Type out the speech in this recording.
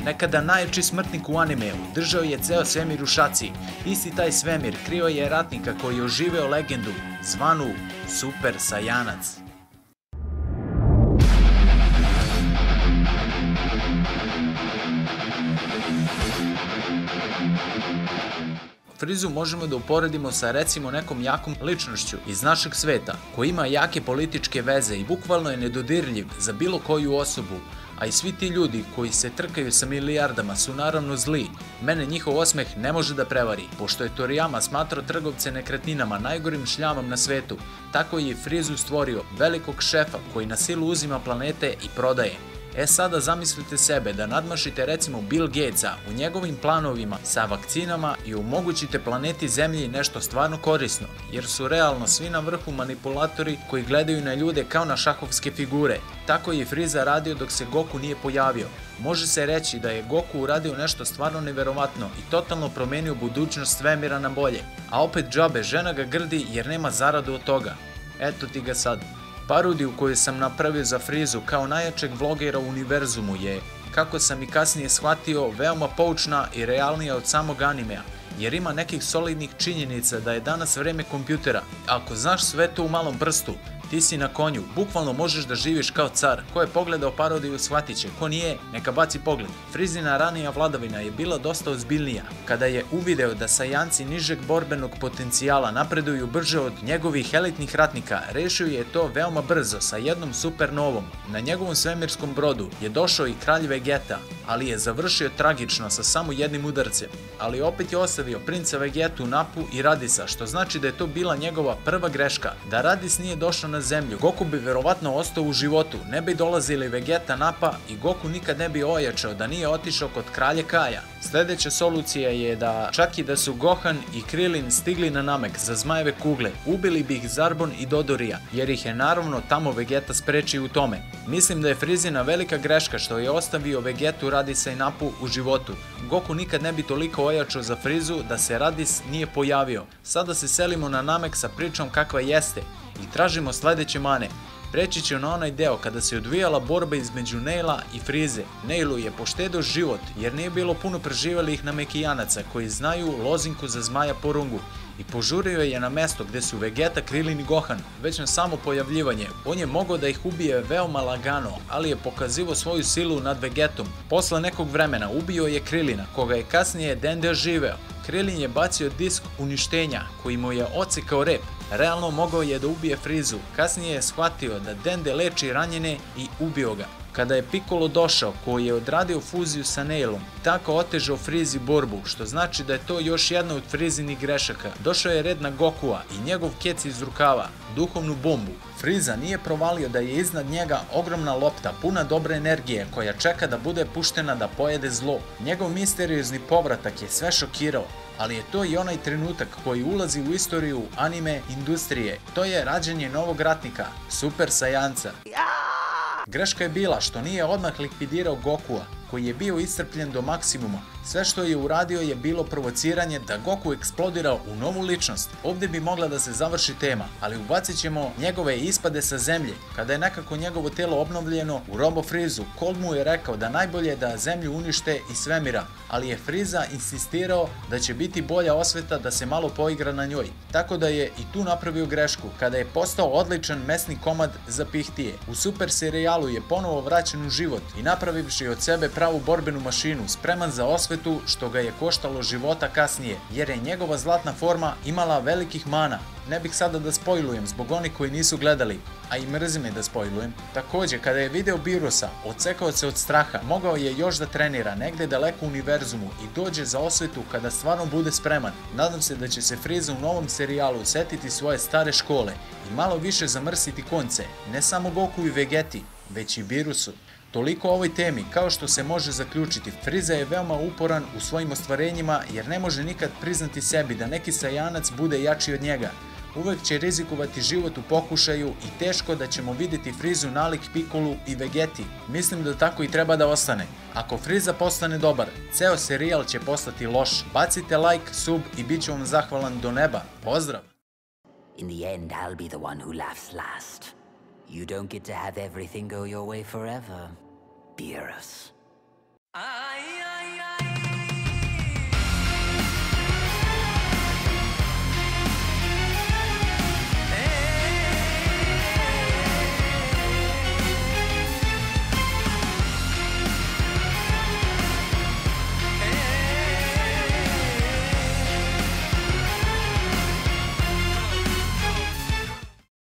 Nekada najjači smrtnik u animeu, držao je ceo svemir u šaci. Isti taj svemir krio je ratnika koji je oživeo legendu, zvanu Super Saiyanac. Frizu možemo da uporedimo sa recimo nekom jakom ličnošću iz našeg sveta, koji ima jake političke veze i bukvalno je nedodirljiv za bilo koju osobu, a i svi ti ljudi koji se trkaju sa milijardama su naravno zli. Mene njihov osmeh ne može da prevari, pošto je Toriyama smatrao trgovce nekretninama najgorim šljamom na svetu, tako je i Frizu stvorio velikog šefa koji na silu uzima planete i prodaje. Sada zamislite sebe da nadmašite recimo Bill Gatesa u njegovim planovima sa vakcinama i omogućite planeti Zemlji nešto stvarno korisno, jer su realno svi na vrhu manipulatori koji gledaju na ljude kao na šahovske figure. Tako je i Frieza radio dok se Goku nije pojavio. Može se reći da je Goku uradio nešto stvarno neverovatno i totalno promenio budućnost svemira na bolje. A opet džabe, žena ga grdi jer nema zaradu od toga. Eto ti ga sad. Parodiju koju sam napravio za Frizu kao najjačeg vlogera u univerzumu je, kako sam i kasnije shvatio, veoma poučna i realnija od samog animea, jer ima nekih solidnih činjenica da je danas vreme kompjutera. Ako znaš sve to u malom prstu, ti si na konju, bukvalno možeš da živiš kao car. Ko je pogledao parodiju shvatit će, ko nije, neka baci pogled. Frizina ranija vladavina je bila dosta ozbiljnija. Kada je uvideo da Saiyanci nižeg borbenog potencijala napreduju brže od njegovih elitnih ratnika, rešio je to veoma brzo sa jednom supernovom. Na njegovom svemirskom brodu je došao i kralj Vegeta, ali je završio tragično sa samo jednim udarcem. Ali opet je ostavio princa Vegetu, Nappu i Radisa, što znači da je to bila njegova prva greška. Da Radis nije došao na Zemlju, Goku bi verovatno ostao u životu, ne bi dolazili Vegeta, Nappa i Goku nikad ne bi ojačao da nije otišao kod kralja Kaja. Sljedeća solucija je da čak i da su Gohan i Krillin stigli na Namek za zmajeve kugle, ubili bi ih Zarbon i Dodorija, jer ih je naravno tamo Vegeta sprečio u tome. Mislim da je Frizina velika greška što je ostavio Vegetu, Radisa i Nappu u životu. Goku nikad ne bi toliko ojačao za Frizu da se Radis nije pojavio. Sada se selimo na Namek sa pričom kakva jeste i tražimo sljedeće mane. Preći ću na onaj deo kada se odvijala borba između Naila i Frize. Nailu je poštedeo život jer nije bilo puno preživelih Namekijanaca koji znaju lozinku za zmaja Porungu i požurio je na mesto gde su Vegeta, Krillin i Gohan. Već na samo pojavljivanje, on je mogao da ih ubije veoma lagano, ali je pokazivao svoju silu nad Vegetom. Posle nekog vremena ubio je Krillina, koga je kasnije Dende oživeo. Krillin je bacio disk uništenja koji mu je odsekao rep. Realno mogao je da ubije Frizu, kasnije je shvatio da Dende leči ranjene i ubio ga. Kada je Piccolo došao, koji je odradio fuziju sa Nailom, tako otežao Frizi borbu, što znači da je to još jedna od Frizinih grešaka. Došao je red na Gokua i njegov kec iz rukava, duhovnu bombu. Friza nije provalio da je iznad njega ogromna lopta puna dobre energije koja čeka da bude puštena da pojede zlo. Njegov misteriozni povratak je sve šokirao, ali je to i onaj trenutak koji ulazi u istoriju anime industrije. To je rađenje novog ratnika, Super Saiyanca. Greška je bila što nije odmah likvidirao Gokua, koji je bio iscrpljen do maksimuma. Sve što je uradio je bilo provociranje da Goku eksplodira u novu ličnost. Ovdje bi mogla da se završi tema, ali ubacit ćemo njegove ispade sa Zemlje. Kada je nekako njegovo telo obnovljeno u Robo Frizu, Cold mu je rekao da najbolje da Zemlju unište iz svemira, ali je Friza insistirao da će biti bolja osveta da se malo poigra na njoj. Tako da je i tu napravio grešku, kada je postao odličan mesni komad za pihtije. U Super serijalu je ponovo vraćen u život i napravivši od sebe pravu borbenu mašinu, spreman za osvetu, što ga je koštalo života kasnije, jer je njegova zlatna forma imala velikih mana. Ne bih sada da spojlujem zbog onih koji nisu gledali, a i mrzi me da spojlujem. Također, kada je video Birusa, odsekao se od straha, mogao je još da trenira negde daleko u univerzumu i dođe za osvetu kada stvarno bude spreman. Nadam se da će se Frieza u novom serijalu setiti svoje stare škole i malo više zamrsiti konce, ne samo Goku i Vegeti, već i Birusu. Toliko o ovoj temi, kao što se može zaključiti, Frieza je veoma uporan u svojim ostvarenjima jer ne može nikad priznati sebi da neki Saiyanac bude jači od njega. Uvek će rizikovati život u pokušaju i teško da ćemo vidjeti Frizu nalik Piccolu i Vegeti. Mislim da tako i treba da ostane. Ako Frieza postane dobar, ceo serijal će postati loš. Bacite like, sub i bit ću vam zahvalan do neba. Pozdrav! In the end, I'll be the one who laughs last. You don't get to have everything go your way forever, Beerus.